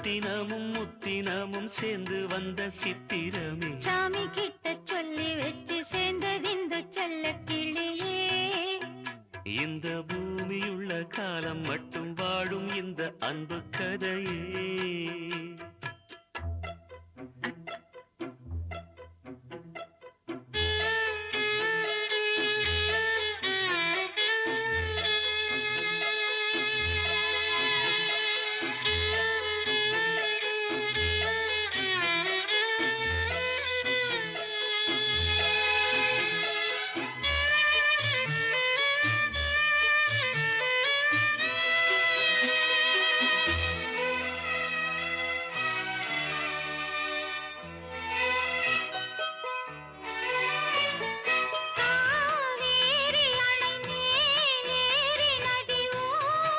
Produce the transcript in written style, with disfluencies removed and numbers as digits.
ரத்தினமும் முத்தினமும் சேர்ந்து வந்த சித்திரமே சாமி கிட்ட சொல்லி வச்சு சேர்ந்தது இந்த செல்ல கிளியே. இந்த பூமியுள்ள காலம் மட்டும் வாழும் இந்த அன்பு கதையே.